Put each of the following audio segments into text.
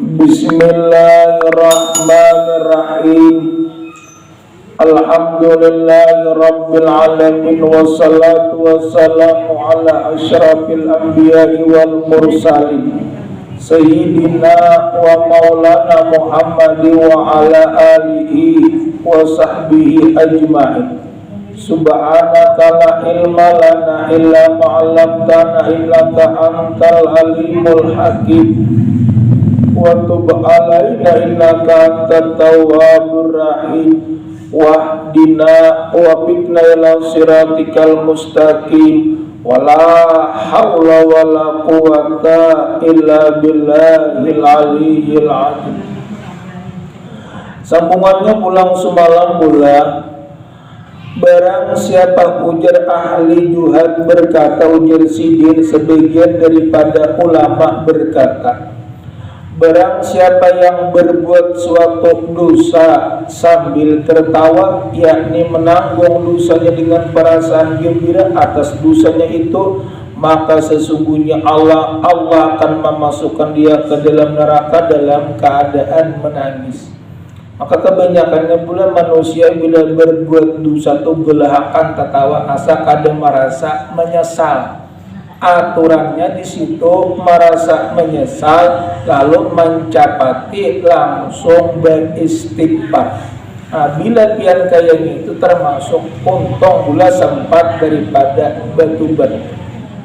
Bismillahirrahmanirrahim. Alhamdulillahirabbil alamin wassalatu wassalamu ala asyrafil anbiya'i wal mursalin sayyidina wa maulana Muhammadin wa ala alihi wa sahbihi ajma'in. Subhanaka la ilma lana illa ma 'allamtana innaka antal alimul hakim. Wa tub alaina innaka antat tawwabur rahim. Wahdina wa fiqna ila siratikal mustaqim. Wala haula wala quwata illa billahil aliyyil azim. Sambungannya pulang semalam pula. Barang siapa, ujar ahli juhad berkata, ujar sidin sebagian daripada ulama berkata, barang siapa yang berbuat suatu dosa sambil tertawa, yakni menanggung dosanya dengan perasaan gembira atas dosanya itu, maka sesungguhnya Allah akan memasukkan dia ke dalam neraka dalam keadaan menangis. Maka kebanyakannya pula manusia bila berbuat dosa itu gelahakan tertawa, asa kadang merasa menyesal. Aturannya di situ merasa menyesal lalu mencapati langsung beristighfar. Bila pian kayak itu termasuk untung pula sempat daripada batu-batu.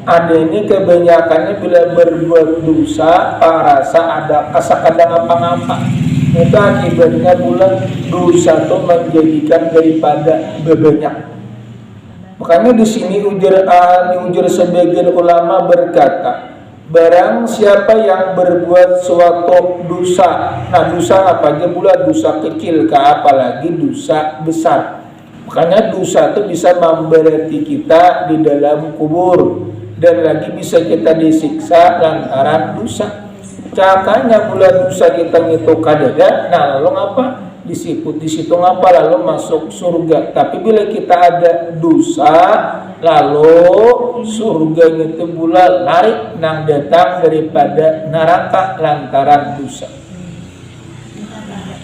Ada ini kebanyakannya bila berbuat dosa rasa ada asa kadang apa-apa. Itu akibatnya pula dosa itu menjadikan daripada bebanyak. Makanya di sini ujar sebagian ulama berkata, barang siapa yang berbuat suatu dosa, nah dosa apa aja pula, dosa kecil ke apalagi dosa besar. Makanya dosa itu bisa memberati kita di dalam kubur dan lagi bisa kita disiksa lantaran dosa. Cakanya pula dosa kita ngitu kadada, nah lalu ngapa? Di situ ngapa? Lalu masuk surga. Tapi bila kita ada dosa, lalu surganya itu pula lari nang datang daripada neraka lantaran dosa.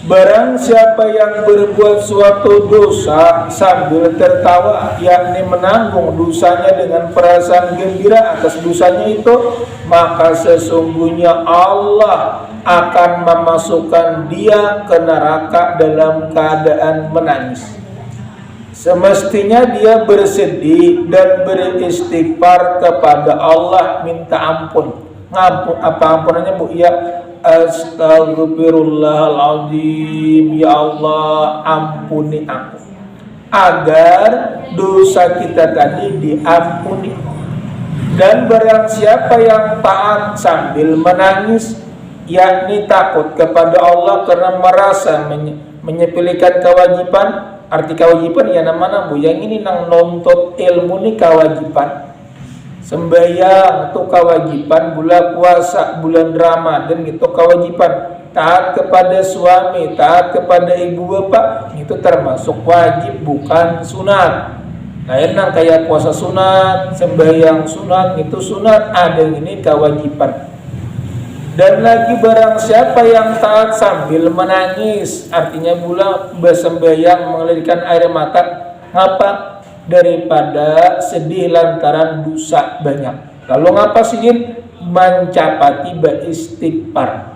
Barang siapa yang berbuat suatu dosa sambil tertawa, yakni menanggung dosanya dengan perasaan gembira atas dosanya itu, maka sesungguhnya Allah akan memasukkan dia ke neraka dalam keadaan menangis. Semestinya dia bersedih dan beristighfar kepada Allah, minta ampun. Ngampun apa ampunannya Bu? Ya Astaghfirullahaladzim, ya Allah ampuni aku, agar dosa kita tadi diampuni. Dan barang siapa yang taat sambil menangis, yakni takut kepada Allah karena merasa menyepelekan kewajiban. Arti kewajiban ya namanya Bu, yang ini nang nuntut ilmu ini kewajiban. Sembahyang itu kewajiban, bulan puasa, bulan Ramadan itu kewajiban. Taat kepada suami, taat kepada ibu bapak itu termasuk wajib, bukan sunat. Nah yang kayak puasa sunat, sembahyang sunat itu sunat, ada ini kewajiban. Dan lagi barang siapa yang taat sambil menangis, artinya pula bersembahyang mengalirkan air mata, ngapa? Daripada sedih lantaran dosa banyak. Lalu ngapa sih? Mencapati beristighfar.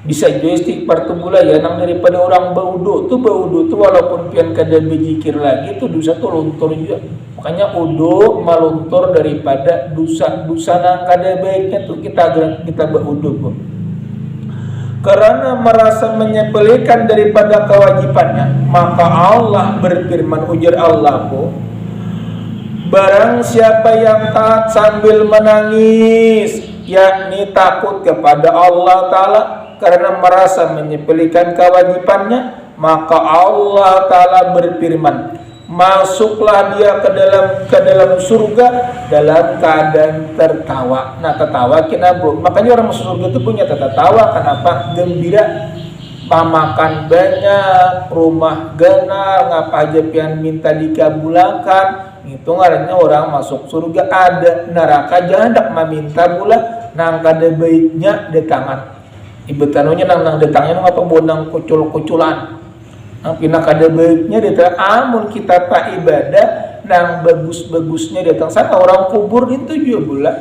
Bisa juga istighfar tu pula ya nang daripada orang baudu tu walaupun pian kada berzikir lagi tu dosa tu luntur juga. Makanya udu maluntur daripada dosa nang kada baiknya tu kita baudu pun. Karena merasa menyepelekan daripada kewajibannya, maka Allah berfirman, ujar Allah pun, barang siapa yang taat sambil menangis, yakni takut kepada Allah Ta'ala karena merasa menyepelekan kewajibannya, maka Allah Ta'ala berfirman, masuklah dia ke dalam surga dalam keadaan tertawa. Nah tertawa kenapa? Makanya orang masuk surga itu punya tertawa. Kenapa? Gembira, pamakan banyak, rumah ganal, ngapa aja pian minta dikabulkan. Itu ngarannya orang masuk surga. Ada neraka jangan meminta pula nang kada baiknya di tangan. ibu tanunya nang datangnya ngapa bonang kucul-kuculan nang pindah kada baiknya datang amun kita tak ibadah nang bagus-bagusnya datang sana orang kubur itu juga pula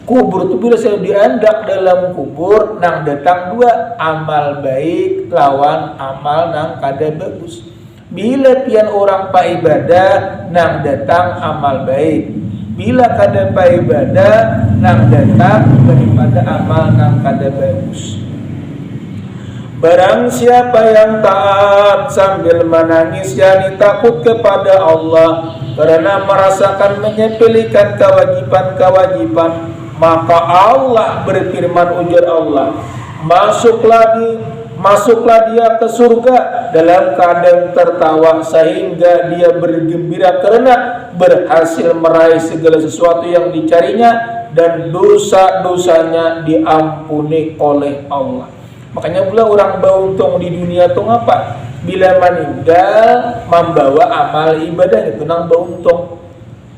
kubur itu bila saya diandak dalam kubur nang datang dua amal baik lawan amal nang kada bagus. Bila pian orang pa ibadah nang datang amal baik, bila kada pa ibadah nang datang daripada amal nang kada bagus. Barang siapa yang taat sambil menangis yakni takut kepada Allah karena merasakan menyepelekan kewajiban-kewajiban, maka Allah berfirman ujar Allah, masuklah dia ke surga dalam keadaan tertawa sehingga dia bergembira karena berhasil meraih segala sesuatu yang dicarinya dan dosa-dosanya diampuni oleh Allah. Makanya pula orang beruntung di dunia itu apa? Bila meninggal membawa amal ibadah itu nang beruntung.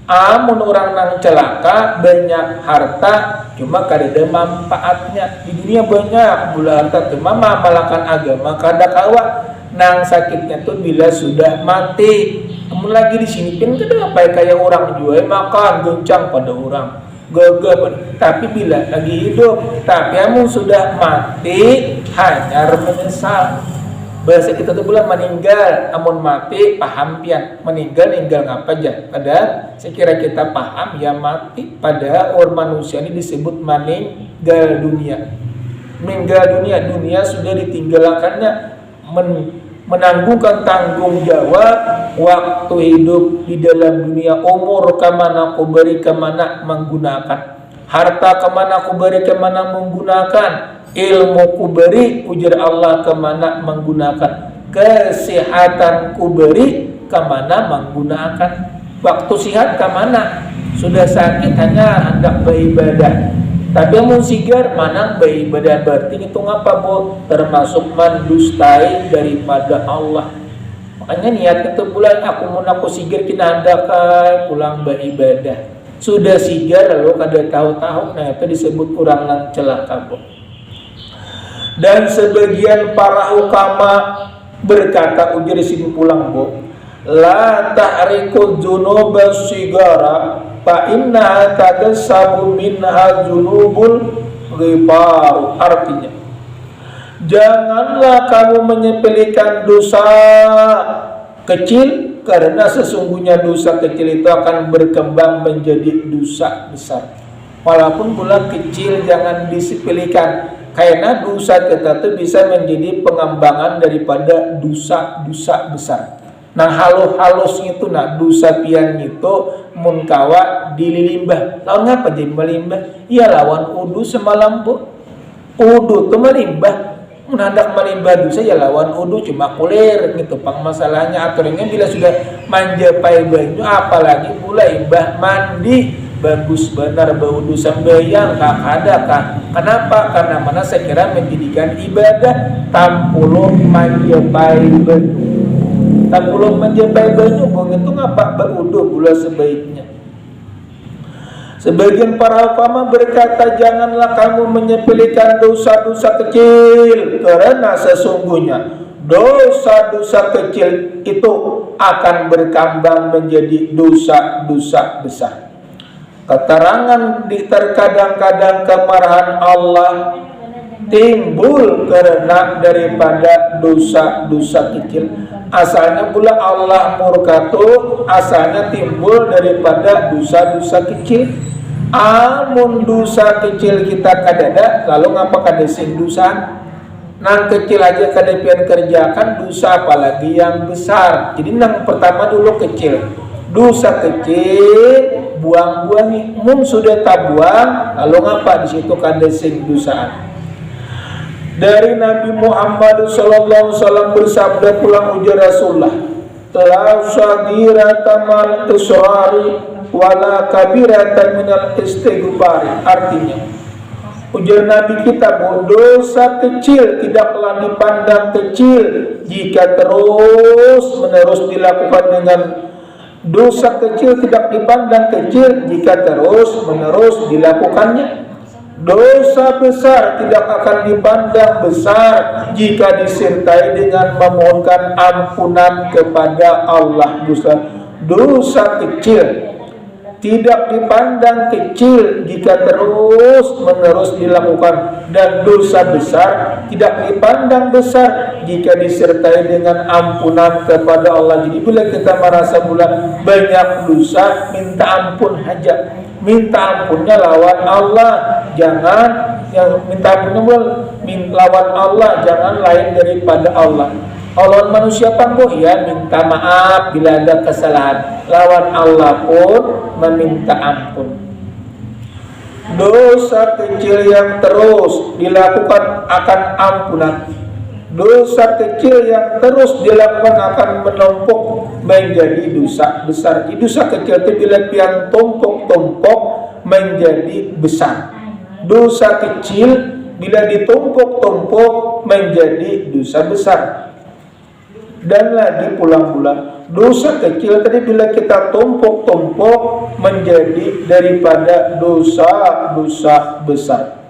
Amun orang nang celaka banyak harta cuma kada ada manfaatnya. Di dunia banyak pula harta cuma mengamalkan agama kada kawa nang sakitnya tuh bila sudah mati. Kamu lagi di sini pun kada apa kayak orang jual makan goncang pada orang gagap. Tapi bila lagi hidup tapi amun sudah mati hanya menyesal. Bahasa kita tuh bulan meninggal, amun mati paham pian meninggal ngapa aja. Padahal sekira kita paham ya mati pada orang manusia ini disebut meninggal dunia. Meninggal dunia sudah ditinggalkannya menanggungkan tanggung jawab waktu hidup di dalam dunia, umur kemana aku beri kemana menggunakan, harta kemana aku beri kemana menggunakan, ilmu ku beri ujar Allah kemana menggunakan, kesehatan ku beri kemana menggunakan. Waktu sehat kemana, sudah sakit hanya hendak beribadah. Tapi mun sigar mana beribadah berarti itu ngapa bu? Termasuk mendustai daripada Allah. Makanya niat itu bulan aku sigar kita hendak pulang beribadah. Sudah sigar lalu kada tahu-tahu, nah itu disebut kurang lang celaka bu. Dan sebagian para ukama berkata ujar sini pulang bu, la ta'riku dzunuba sigara fa inna tagassabu minha dzunubul ghifar. Artinya janganlah kamu menyepelekan dosa kecil karena sesungguhnya dosa kecil itu akan berkembang menjadi dosa besar. Walaupun pula kecil jangan disepelekan. Karena dosa kita itu bisa menjadi pengembangan daripada dosa-dosa besar. Nah halus itu dosa pian itu munkawa dililimbah. Lawan ngapa jadi melimbah? Ya lawan udu semalam bu. Udu itu melimbah. Hendak melimbah dosa ya lawan udu cuma kulir gitu. Pang masalahnya aturannya bila sudah manjapai baju apalagi pula imbah mandi. Bagus benar baudu sembahyang tak ada kah? Kenapa? Karena mana saya kira menjadikan ibadah tampulung manjapai baju. Tampulung manjapai baju bung itu ngapa baudu pula sebaiknya. Sebagian para ulama berkata janganlah kamu menyepelekan dosa-dosa kecil karena sesungguhnya dosa-dosa kecil itu akan berkembang menjadi dosa-dosa besar. Keterangan di terkadang-kadang kemarahan Allah timbul karena daripada dosa-dosa kecil. Asalnya pula Allah murka itu asalnya timbul daripada dosa-dosa kecil. Amun dosa kecil kita kadada, lalu ngapa kada sing dosa? Nang kecil aja kada pian kerjakan dosa apalagi yang besar. Jadi nang pertama dulu kecil. Dosa kecil buang-buangi, sudah tak buang, lalu ngapa di situ kada sing dosaan. Dari Nabi Muhammad SAW bersabda pulang ujar Rasulullah, la sagirata mal israri wala kabirata minal istighfari. Artinya ujar Nabi kita, dosa kecil tidaklah dipandang kecil jika terus menerus dilakukan dengan dosa kecil tidak dipandang kecil jika terus menerus dilakukannya. Dosa besar tidak akan dipandang besar jika disertai dengan memohonkan ampunan kepada Allah. Dosa kecil tidak dipandang kecil jika terus-menerus dilakukan, dan dosa besar tidak dipandang besar jika disertai dengan ampunan kepada Allah. Jadi bila kita merasa banyak dosa, minta ampun aja. Minta ampunnya lawan Allah, jangan yang minta ampunnya lawan Allah, jangan lain daripada Allah. Lawan manusia pun ya minta maaf bila ada kesalahan. Lawan Allah pun meminta ampun. Dosa kecil yang terus dilakukan akan ampunan. Dosa kecil yang terus dilakukan akan menumpuk menjadi dosa besar. Dosa kecil itu bila pian tumpuk-tumpuk menjadi besar. Dosa kecil bila ditumpuk-tumpuk menjadi dosa besar. Dan lagi pulang-pulang, dosa kecil tadi bila kita tumpuk-tumpuk menjadi daripada dosa-dosa besar.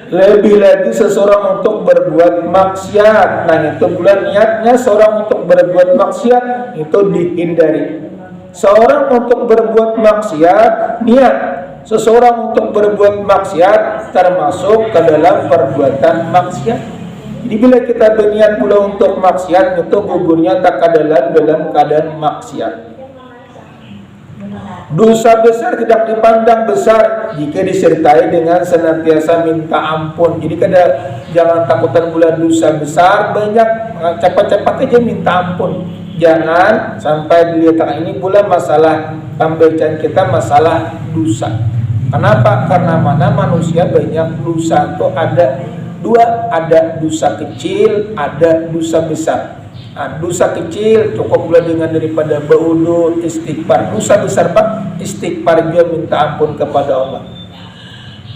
Lebih lagi seseorang untuk berbuat maksiat. Nah itu niatnya seorang untuk berbuat maksiat itu dihindari. Seorang untuk berbuat maksiat, niat seseorang untuk berbuat maksiat termasuk ke dalam perbuatan maksiat. Jadi bila kita berniat pula untuk maksiat, itu gugurnya tak dalam keadaan maksiat. Dosa besar tidak dipandang besar jika disertai dengan senantiasa minta ampun. Jadi jangan takutan bulan dosa besar banyak, cepat-cepat aja minta ampun. Jangan sampai dilihat ini bulan masalah pembacaan kita masalah dosa. Kenapa? Karena mana manusia banyak dosa itu ada dua, ada dosa kecil, ada dosa besar. Nah, dosa kecil cukup pula dengan daripada berwudu, istighfar. Dosa besar Pak, istighfar dia minta ampun kepada Allah.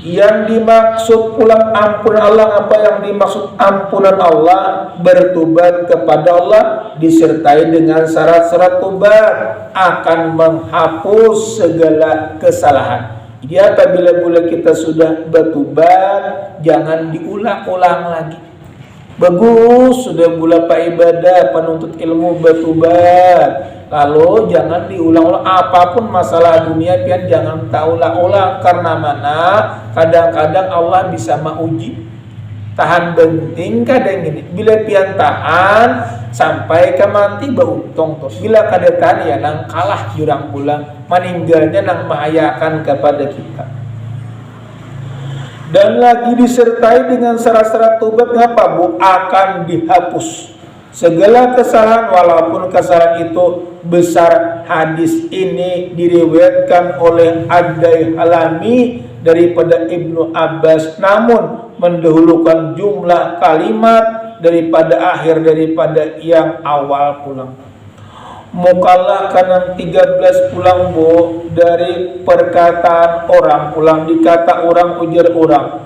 Yang dimaksud pulang ampun Allah, apa yang dimaksud ampunan Allah? Bertobat kepada Allah disertai dengan syarat-syarat tobat akan menghapus segala kesalahan. Jadi apabila kita sudah bertobat, jangan diulang-ulang lagi. Bagus sudah Pak ibadah penuntut ilmu bertobat, lalu jangan diulang-ulang apapun masalah dunia pian jangan ulang-ulang. Karena mana kadang-kadang Allah bisa menguji, tahan benting kadang ini bila pian tahan sampai ke mati beruntung tuh. Bila kada tahan ya nang kalah jurang pulang, meninggalnya nang membahayakan kepada kita. Dan lagi disertai dengan syarat-syarat tobat ngapa Bu? Akan dihapus segala kesalahan walaupun kesalahan itu besar. Hadis ini diriwayatkan oleh Ad-Dai Halami daripada Ibnu Abbas, namun mendahulukan jumlah kalimat daripada akhir daripada yang awal pulang. Mukalah kanan 13 pulang Bu dari perkataan orang pulang dikata orang ujar orang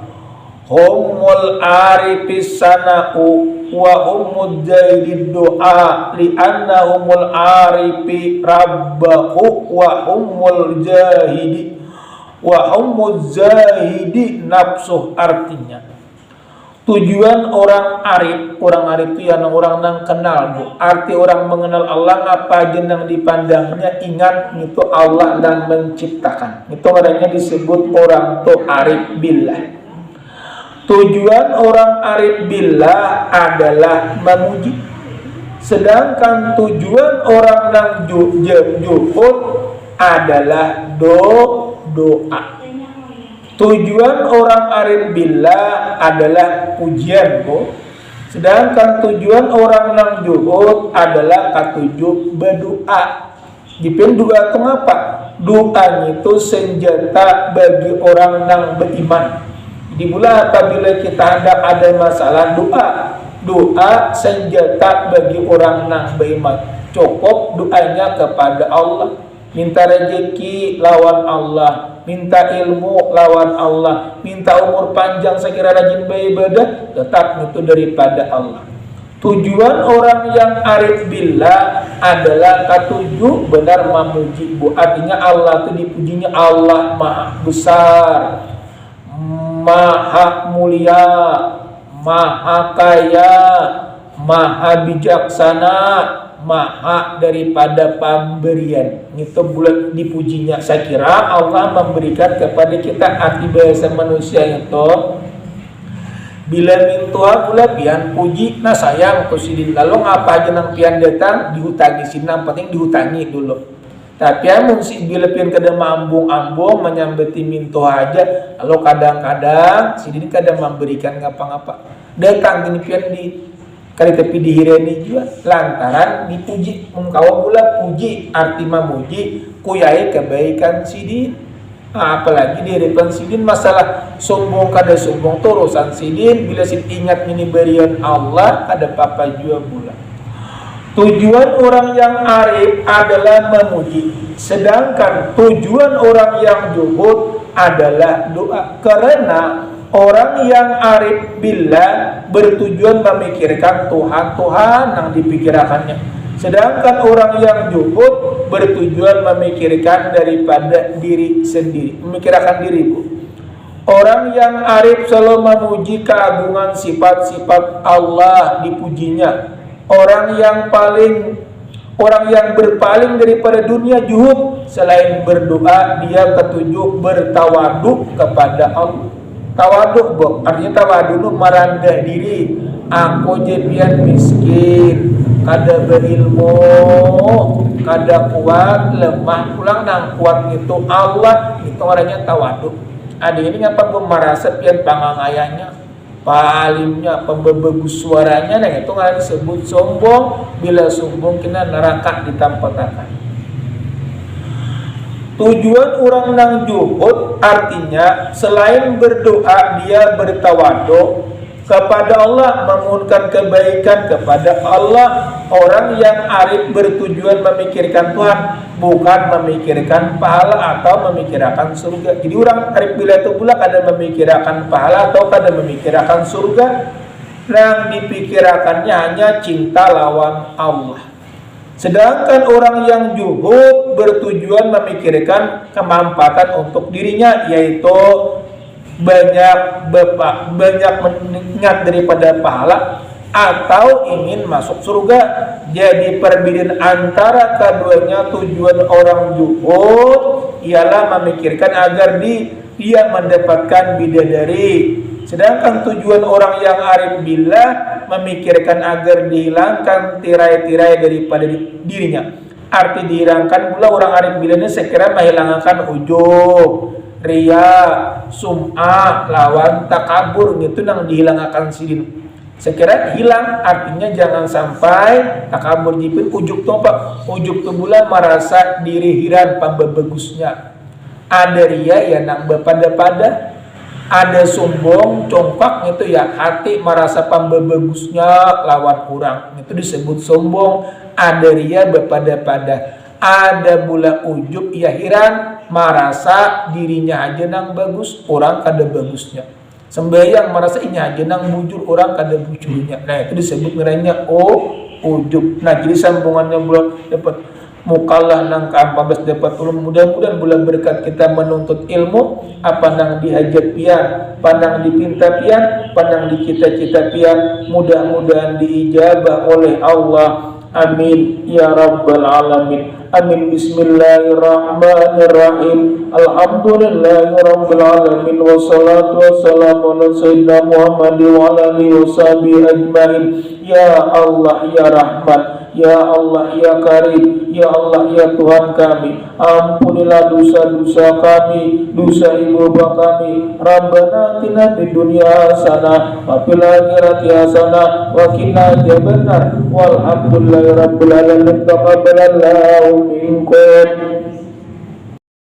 humul arifis sana'u wa humud jaidid doa li'anna humul arifi rabbahu wa humul jahidi wa humul zahidi nafsuh. Artinya tujuan orang arif itu yang orang nang kenal Bu. Arti orang mengenal Allah apa aja nang dipandangnya ingat itu Allah dan menciptakan. Itu orangnya disebut orang tu arif billah. Tujuan orang arif billah adalah memuji. Sedangkan tujuan orang nang juhud adalah doa. Tujuan orang arif billah adalah pujian Bu. Sedangkan tujuan orang nang juhud adalah katujuh berdoa. Dipin doa itu apa? Doa itu senjata bagi orang nang beriman. Di bulan apabila kita ada masalah doa senjata bagi orang nang beriman. Cukup doanya kepada Allah. Minta rezeki lawan Allah, minta ilmu lawan Allah, minta umur panjang sekira rajin beribadah, tetap itu daripada Allah. Tujuan orang yang arif billah adalah ketujuh benar memuji Bu. Artinya Allah itu dipujinya Allah maha besar, maha mulia, maha kaya, maha bijaksana, maha daripada pemberian. Itu bulan dipujinya. Saya kira Allah memberikan kepada kita arti bahasa manusia itu bila mintua pula pian puji na sayang kusidin lalu apa aja nang pian datang dihutangi sinam penting dihutangi dulu. Tapi amun si bila pian kada mambung-ambung menyambeti mintu aja lalu kadang-kadang sidin kada memberikan ngapa-ngapa. Datang gini pian di kali tapi dihireni juga lantaran dipuji mengkawa pula puji arti memuji kuyai kebaikan sidin. Apalagi di depan sidin masalah sombong kada sombong tu urusan sidin bila sidin ingat ini berian Allah ada apa juga pula. Tujuan orang yang arif adalah memuji, sedangkan tujuan orang yang juhud adalah doa. Karena orang yang arif billah bertujuan memikirkan Tuhan yang dipikirkannya. Sedangkan orang yang juhud bertujuan memikirkan daripada diri sendiri, memikirkan diri. Orang yang arif selalu memuji keagungan sifat-sifat Allah dipujinya. Orang yang berpaling daripada dunia juhud selain berdoa dia ketujuh bertawaduk kepada Allah. Tawaduk artinya tawaduk merendah diri. Aku jepian miskin, kada berilmu, kada kuat, lemah, pulang nang kuat itu Allah, itu orangnya tawaduk. Ada ini ngapa merasa pian pangangayanya, palimnya, pembebegus suaranya, nah itu nggak disebut sombong. Bila sombong kena neraka ditampakkan. Tujuan orang nang juhud artinya selain berdoa dia bertawaduk kepada Allah, memohonkan kebaikan kepada Allah. Orang yang arif bertujuan memikirkan Tuhan, bukan memikirkan pahala atau memikirkan surga. Jadi orang arif bila itu pula kada memikirkan pahala atau kada memikirkan surga, yang dipikirkannya hanya cinta lawan Allah. Sedangkan orang yang juhud bertujuan memikirkan kemanfaatan untuk dirinya, yaitu banyak mengingat daripada pahala atau ingin masuk surga. Jadi perbedaan antara keduanya, tujuan orang juhud ialah memikirkan agar dia mendapatkan bidadari, sedangkan tujuan orang yang arif billah memikirkan agar dihilangkan tirai-tirai daripada dirinya. Arti dihilangkan pula orang arif billah ini sekira menghilangkan ujub, ria, sum'ah, lawan takabur, itu yang dihilangkan sidin. Sekira hilang artinya jangan sampai takabur jipin. Ujub tu apa? Ujub tu bulan merasa diri hiran pambebegusnya. Ada ria ya nak berpada-pada, ada sombong congkak itu ya hati merasa pambebegusnya lawan orang, itu disebut sombong. Ada ria berpada-pada, ada pula ujub ya hiran merasa dirinya aja nang bagus, orang kada bagusnya. Sembahyang merasa ini aja nang bujur, orang kada bujurnya. Nah itu disebut ngeranya ujub. Nah jadi sambungannya bulan dapat mukalah nang ke-14 dapat ulum. Mudah-mudahan bulan berkat kita menuntut ilmu, apa nang dihajat pian, pandang dipinta pian, pandang di cita-cita pian, mudah-mudahan diijabah oleh Allah. Amin ya rabbal alamin. Amin. Bismillahirrahmanirrahim. Alhamdulillahi rabbil alamin. Wassalatu wassalamu ala sayyidina Muhammad wa ala alihi washabihi ajmain. Ya Allah ya Rahman, ya Allah ya Karim, ya Allah ya Tuhan kami, ampunilah dosa-dosa kami, dosa ibu bapa kami. Rabbana atina fid dunya hasanah wa fil akhirati hasanah wa qina adzabannar. Walhamdulillahi rabbil alamin. Taqabbalallahu minkum.